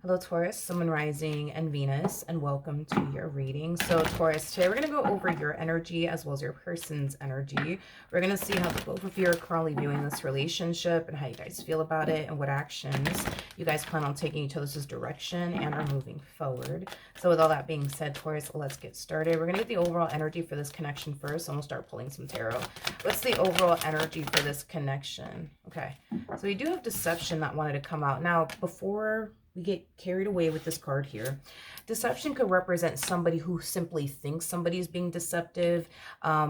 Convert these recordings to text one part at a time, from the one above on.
Hello, Taurus, Sun, Moon, Rising, and Venus, and welcome to your reading. So, Taurus, today we're going to go over your energy as well as your person's energy. We're going to see how the both of you are currently viewing this relationship and how you guys feel about it and what actions you guys plan on taking each other's direction and are moving forward. So, with all that being said, Taurus, let's get started. We're going to get the overall energy for this connection first, and we'll start pulling some tarot. What's the overall energy for this connection? Okay, so we do have deception that wanted to come out. Now, before we get carried away with this card here, deception could represent somebody who simply thinks somebody's being deceptive.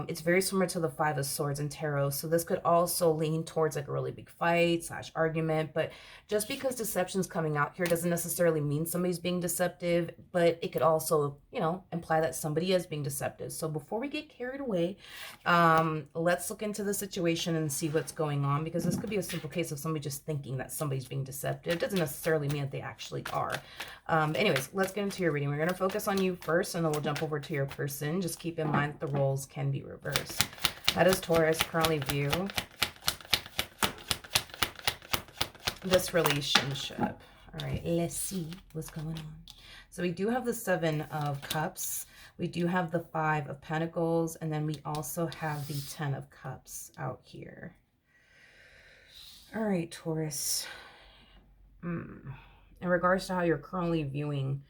It's very similar to the Five of Swords in tarot, so this could also lean towards like a really big fight / argument. But just because deception's coming out here doesn't necessarily mean somebody's being deceptive, but it could also, imply that somebody is being deceptive. So before we get carried away, let's look into the situation and see what's going on, because this could be a simple case of somebody just thinking that somebody's being deceptive. It doesn't necessarily mean that they actually are. Anyways, let's get into your reading. We're going to focus on you first, and then we'll jump over to your person. Just keep in mind that the roles can be reversed. How does Taurus currently view this relationship? All right, let's see what's going on. So we do have the Seven of Cups. We do have the Five of Pentacles, and then we also have the Ten of Cups out here. All right, Taurus. In regards to how you're currently viewing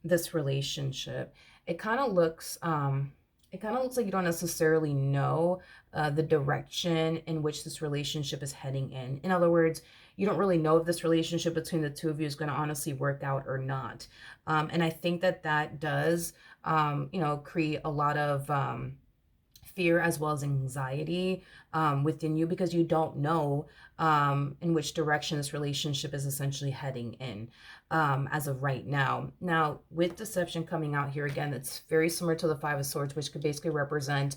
this relationship, it kind of looks like you don't necessarily know the direction in which this relationship is heading in. In other words, you don't really know if this relationship between the two of you is going to honestly work out or not. And I think that does, create a lot of fear as well as anxiety within you, because you don't know in which direction this relationship is essentially heading in as of right now. Now, with deception coming out here again, it's very similar to the Five of Swords, which could basically represent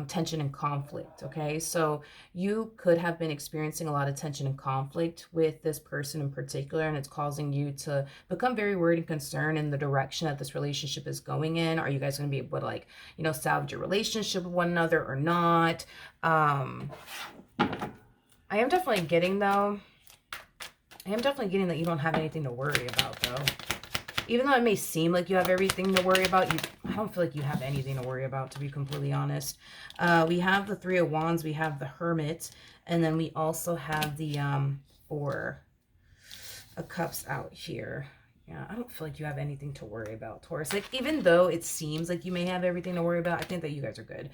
tension and conflict. Okay, so you could have been experiencing a lot of tension and conflict with this person in particular, and it's causing you to become very worried and concerned in the direction that this relationship is going in. Are you guys going to be able to salvage your relationship with one another or not? I am definitely getting that you don't have anything to worry about, though. Even though it may seem like you have everything to worry about, I don't feel like you have anything to worry about, to be completely honest. We have the Three of Wands, we have the Hermit, and then we also have the Four of Cups out here. Yeah, I don't feel like you have anything to worry about, Taurus. Like, even though it seems like you may have everything to worry about, I think that you guys are good.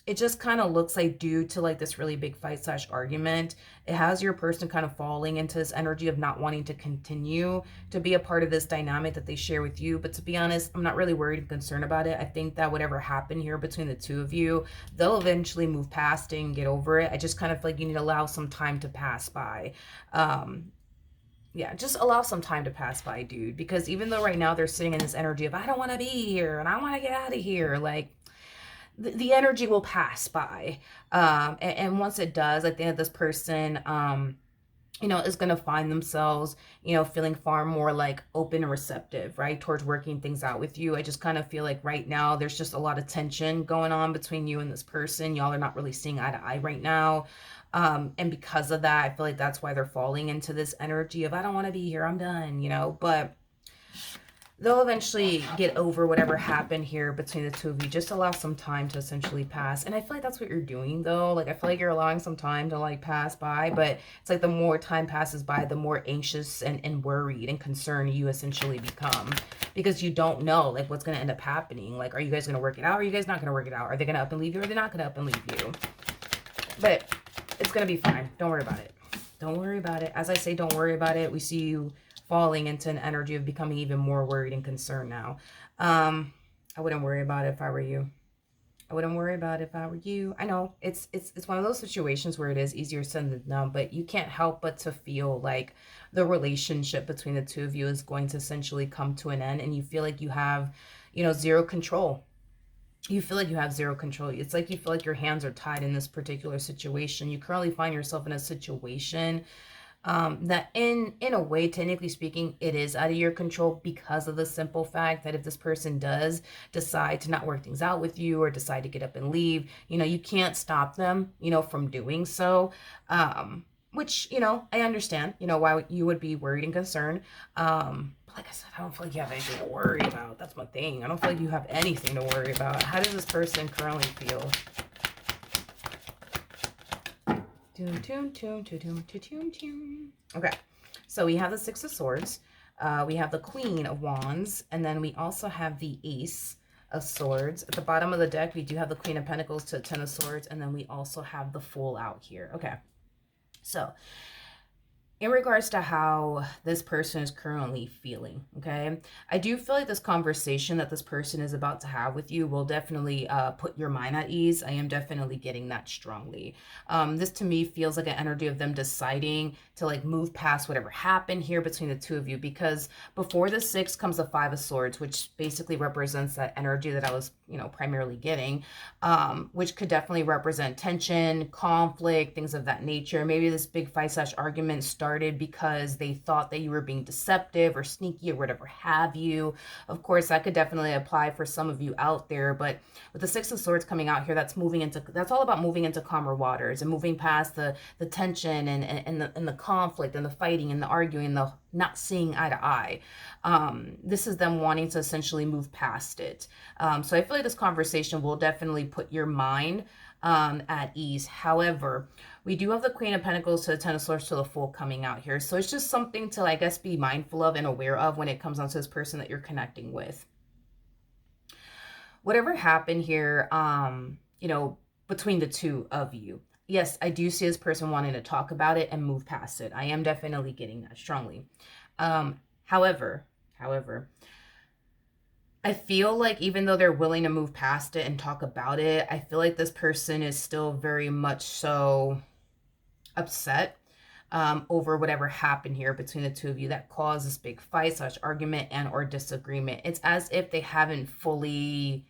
It just kind of looks like, due to like this really big fight / argument, it has your person kind of falling into this energy of not wanting to continue to be a part of this dynamic that they share with you. But to be honest, I'm not really worried and concerned about it. I think that whatever happened here between the two of you, they'll eventually move past it and get over it. I just kind of feel like you need to allow some time to pass by. Yeah, just allow some time to pass by, dude. Because even though right now they're sitting in this energy of, I don't want to be here and I want to get out of here, like, the energy will pass by. And once it does, I think that this person, is going to find themselves, feeling far more like open and receptive, right, towards working things out with you. I just kind of feel like right now there's just a lot of tension going on between you and this person. Y'all are not really seeing eye to eye right now. And because of that, I feel like that's why they're falling into this energy of, I don't want to be here, I'm done, but they'll eventually get over whatever happened here between the two of you. Just allow some time to essentially pass. And I feel like that's what you're doing, though. Like, I feel like you're allowing some time to like pass by, but it's like the more time passes by, the more anxious and worried and concerned you essentially become, because you don't know like what's going to end up happening. Like, are you guys going to work it out? Or are you guys not going to work it out? Are they going to up and leave you, or are they not going to up and leave you? But it's going to be fine. Don't worry about it. Don't worry about it. As I say, don't worry about it. We see you falling into an energy of becoming even more worried and concerned now. I wouldn't worry about it if I were you. I wouldn't worry about it if I were you. I know it's one of those situations where it is easier said than done, but you can't help but to feel like the relationship between the two of you is going to essentially come to an end, and you feel like you have, zero control. You feel like you have zero control. It's like you feel like your hands are tied in this particular situation. You currently find yourself in a situation that in a way, technically speaking, it is out of your control, because of the simple fact that if this person does decide to not work things out with you or decide to get up and leave, you can't stop them, from doing so. which, you know, I understand, you know, why you would be worried and concerned. But like I said, I don't feel like you have anything to worry about. That's my thing. I don't feel like you have anything to worry about. How does this person currently feel? Okay, so we have the Six of Swords. We have the Queen of Wands, and then we also have the Ace of Swords. At the bottom of the deck, we do have the Queen of Pentacles to Ten of Swords, and then we also have the Fool out here. Okay, so in regards to how this person is currently feeling, okay, I do feel like this conversation that this person is about to have with you will definitely put your mind at ease. I am definitely getting that strongly. This to me feels like an energy of them deciding to like move past whatever happened here between the two of you, because before the Six comes the Five of Swords, which basically represents that energy that I was, you know, primarily getting, which could definitely represent tension, conflict, things of that nature. Maybe this big fight/argument started because they thought that you were being deceptive or sneaky or whatever have you. Of course, that could definitely apply for some of you out there, but with the Six of Swords coming out here, that's all about moving into calmer waters and moving past the tension and the conflict and the fighting and the arguing and the not seeing eye to eye. This is them wanting to essentially move past it. So I feel like this conversation will definitely put your mind at ease. However, we do have the Queen of Pentacles to the Ten of Swords to the Fool coming out here. So it's just something to, I guess, be mindful of and aware of when it comes down to this person that you're connecting with. Whatever happened here, you know, between the two of you. Yes, I do see this person wanting to talk about it and move past it. I am definitely getting that strongly. However, I feel like even though they're willing to move past it and talk about it, I feel like this person is still very much so upset over whatever happened here between the two of you that caused this big fight/argument and or disagreement. It's as if they haven't fully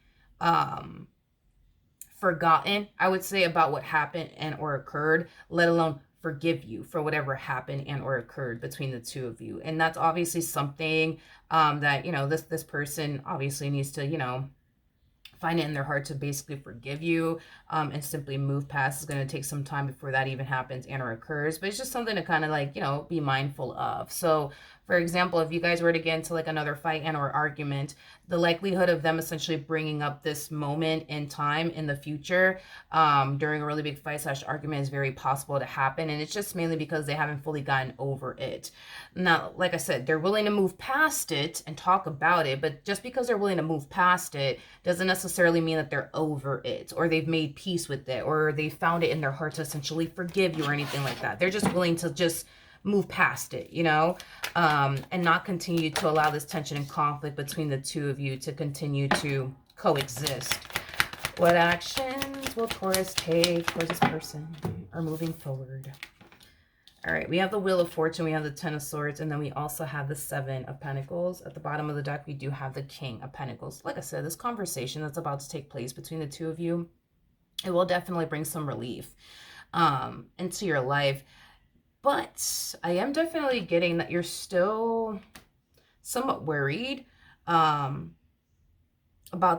forgotten, I would say, about what happened and or occurred, let alone forgive you for whatever happened and or occurred between the two of you. And that's obviously something that, you know, this person obviously needs to, you know, find it in their heart to basically forgive you and simply move past. It's going to take some time before that even happens and or occurs, but it's just something to kind of like, you know, be mindful of. So for example, if you guys were to get into like another fight and or argument, the likelihood of them essentially bringing up this moment in time in the future during a really big fight/argument is very possible to happen. And it's just mainly because they haven't fully gotten over it. Now, like I said, they're willing to move past it and talk about it, but just because they're willing to move past it doesn't necessarily mean that they're over it or they've made peace with it or they found it in their heart to essentially forgive you or anything like that. They're just willing to just move past it, you know, and not continue to allow this tension and conflict between the two of you to continue to coexist. What actions will Taurus take towards this person or moving forward? All right, we have the Wheel of Fortune, we have the Ten of Swords, and then we also have the Seven of Pentacles. At the bottom of the deck, we do have the King of Pentacles. Like I said, this conversation that's about to take place between the two of you, it will definitely bring some relief into your life. But I am definitely getting that you're still somewhat worried about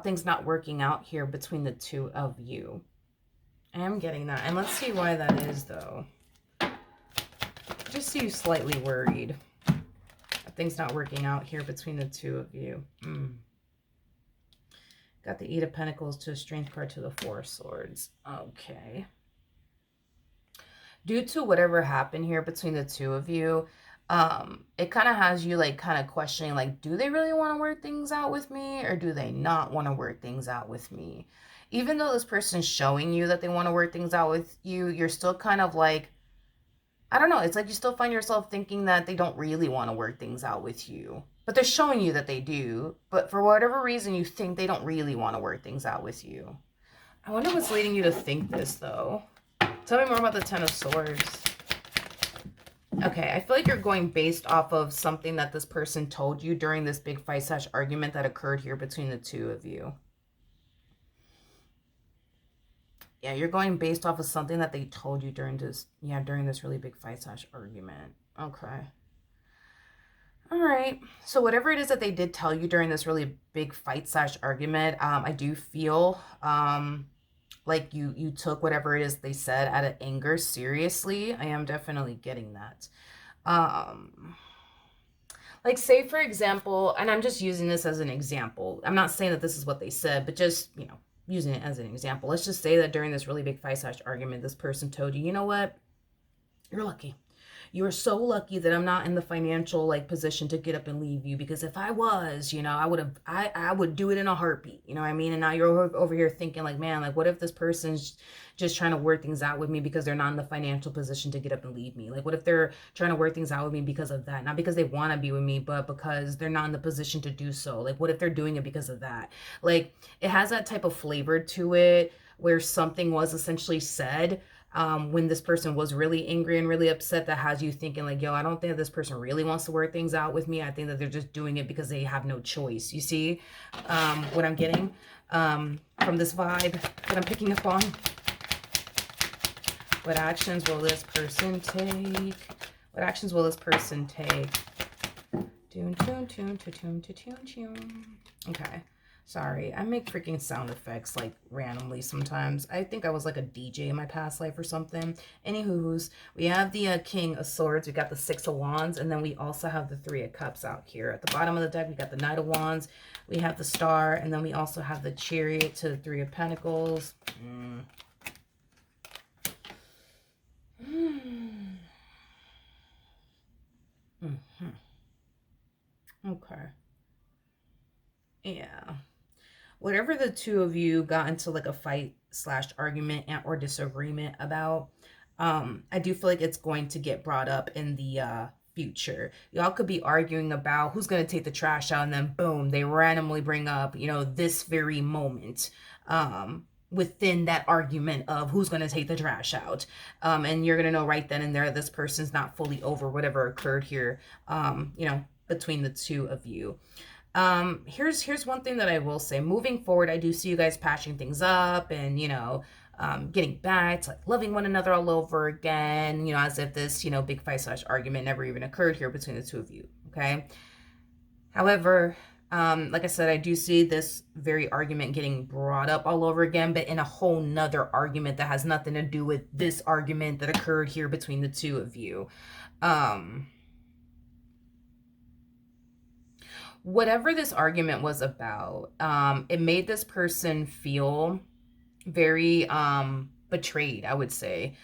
things not working out here between the two of you. I am getting that. And let's see why that is, though. Just see you slightly worried that things not working out here between the two of you. Got the Eight of Pentacles to a Strength card to the Four of Swords. Okay. Due to whatever happened here between the two of you, it kind of has you like kind of questioning, like, do they really want to work things out with me or do they not want to work things out with me? Even though this person is showing you that they want to work things out with you, you're still kind of like, I don't know, it's like you still find yourself thinking that they don't really want to work things out with you. But they're showing you that they do. But for whatever reason, you think they don't really want to work things out with you. I wonder what's leading you to think this, though. Tell me more about the Ten of Swords. Okay, I feel like you're going based off of something that this person told you during this big fight/argument that occurred here between the two of you. Yeah, you're going based off of something that they told you during this really big fight/argument. Okay. All right. So whatever it is that they did tell you during this really big fight/argument, I do feel like you took whatever it is they said out of anger seriously. I am definitely getting that. Like, say for example, and I'm just using this as an example, I'm not saying that this is what they said, but just, using it as an example, let's just say that during this really big fight slash argument, this person told you, you know what, you're lucky. You are so lucky that I'm not in the financial like position to get up and leave you, because if I was, I would do it in a heartbeat. You know what I mean? And now you're over here thinking like, man, like what if this person's just trying to work things out with me because they're not in the financial position to get up and leave me? Like what if they're trying to work things out with me because of that? Not because they want to be with me, but because they're not in the position to do so. Like what if they're doing it because of that? Like it has that type of flavor to it where something was essentially said when this person was really angry and really upset, that has you thinking like, yo, I don't think that this person really wants to work things out with me. I think that they're just doing it because they have no choice. You see what I'm getting from this vibe that I'm picking up on? What actions will this person take? What actions will this person take? Okay. Sorry, I make freaking sound effects like randomly sometimes. I think I was like a DJ in my past life or something. Anywho's, we have the King of Swords, we got the Six of Wands, and then we also have the Three of Cups out here. At the bottom of the deck, we got the Knight of Wands, we have the Star, and then we also have the Chariot to the Three of Pentacles. Okay. Yeah. Whatever the two of you got into like a fight slash argument or disagreement about, I do feel like it's going to get brought up in the future. Y'all could be arguing about who's going to take the trash out, and then boom, they randomly bring up, this very moment within that argument of who's going to take the trash out. And you're going to know right then and there this person's not fully over whatever occurred here, between the two of you. Here's one thing that I will say. Moving forward, I do see you guys patching things up and, getting back to like loving one another all over again, as if this, big fight slash argument never even occurred here between the two of you. Okay. However, like I said, I do see this very argument getting brought up all over again, but in a whole nother argument that has nothing to do with this argument that occurred here between the two of you. Whatever this argument was about, it made this person feel very betrayed, I would say,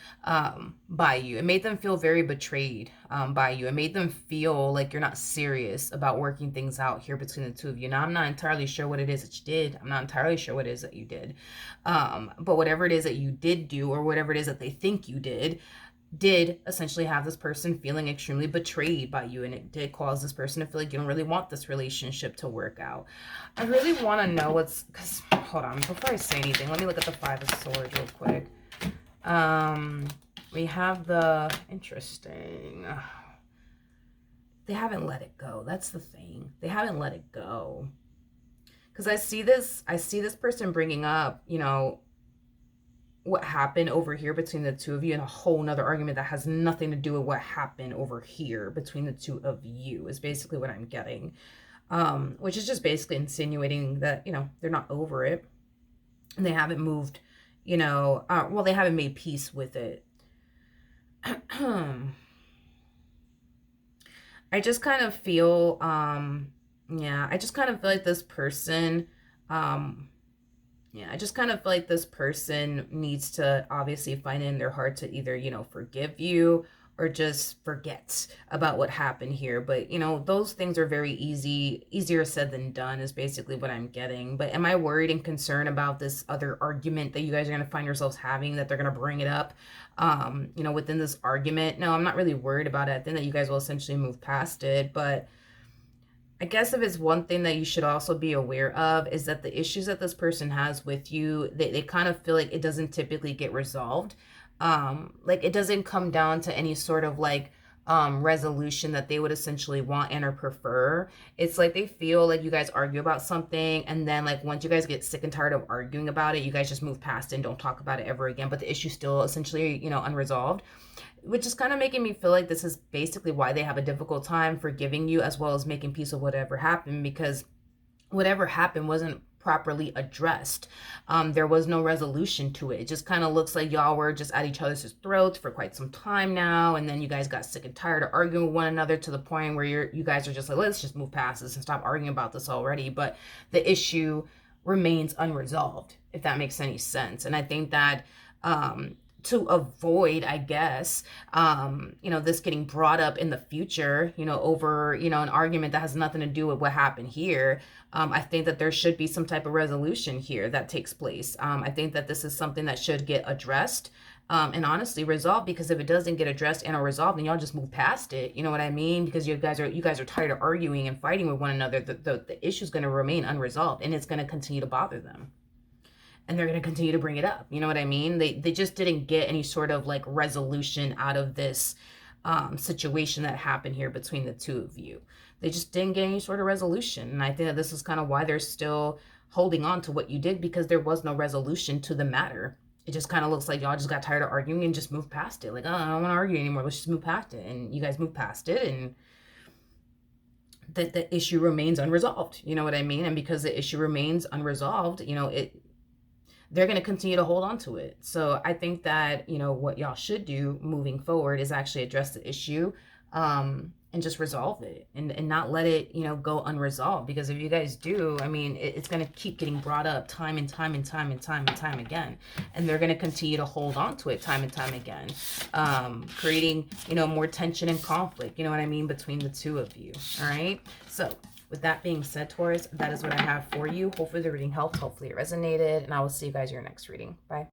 by you. It made them feel very betrayed by you. It made them feel like you're not serious about working things out here between the two of you. Now, I'm not entirely sure what it is that you did. I'm not entirely sure what it is that you did. But whatever it is that you did do, or whatever it is that they think you did essentially have this person feeling extremely betrayed by you, and it did cause this person to feel like you don't really want this relationship to work out. I really want to know because hold on, before I say anything, let me look at the Five of Swords real quick. We have the interesting, they haven't let it go. That's the thing. They haven't let it go, because I see this person bringing up, what happened over here between the two of you in a whole nother argument that has nothing to do with what happened over here between the two of you, is basically what I'm getting. Which is just basically insinuating that, they're not over it. And they haven't moved, they haven't made peace with it. I just kind of feel, I just kind of feel like this person, I just kind of feel like this person needs to obviously find in their heart to either, forgive you or just forget about what happened here. But, those things are very easier said than done, is basically what I'm getting. But am I worried and concerned about this other argument that you guys are going to find yourselves having, that they're going to bring it up, within this argument? No, I'm not really worried about it. I think that you guys will essentially move past it. But I guess if it's one thing that you should also be aware of, is that the issues that this person has with you, they kind of feel like it doesn't typically get resolved. Like it doesn't come down to any sort of like resolution that they would essentially want and or prefer. It's like they feel like you guys argue about something, and then like once you guys get sick and tired of arguing about it, you guys just move past it and don't talk about it ever again. But the issue's still essentially, unresolved. Which is kind of making me feel like this is basically why they have a difficult time forgiving you, as well as making peace with whatever happened, because whatever happened wasn't properly addressed. There was no resolution to it. It just kind of looks like y'all were just at each other's throats for quite some time now, and then you guys got sick and tired of arguing with one another to the point where you guys are just like, let's just move past this and stop arguing about this already. But the issue remains unresolved, if that makes any sense. And I think that to avoid, I guess, this getting brought up in the future, over, an argument that has nothing to do with what happened here, I think that there should be some type of resolution here that takes place. I think that this is something that should get addressed and honestly resolved, because if it doesn't get addressed and or resolved, then y'all just move past it. You know what I mean? Because you guys are tired of arguing and fighting with one another. The issue is going to remain unresolved, and it's going to continue to bother them. And they're going to continue to bring it up. You know what I mean? They just didn't get any sort of like resolution out of this situation that happened here between the two of you. They just didn't get any sort of resolution. And I think that this is kind of why they're still holding on to what you did, because there was no resolution to the matter. It just kind of looks like y'all just got tired of arguing and just moved past it. Like, oh, I don't want to argue anymore. Let's just move past it. And you guys moved past it, and the issue remains unresolved. You know what I mean? And because the issue remains unresolved, they're going to continue to hold on to it. So I think that, what y'all should do moving forward is actually address the issue and just resolve it and not let it, go unresolved. Because if you guys do, I mean, it's going to keep getting brought up time and time and time and time and time again. And they're going to continue to hold on to it time and time again, creating, more tension and conflict, you know what I mean, between the two of you. All right. So with that being said, Taurus, that is what I have for you. Hopefully the reading helped. Hopefully it resonated. And I will see you guys in your next reading. Bye.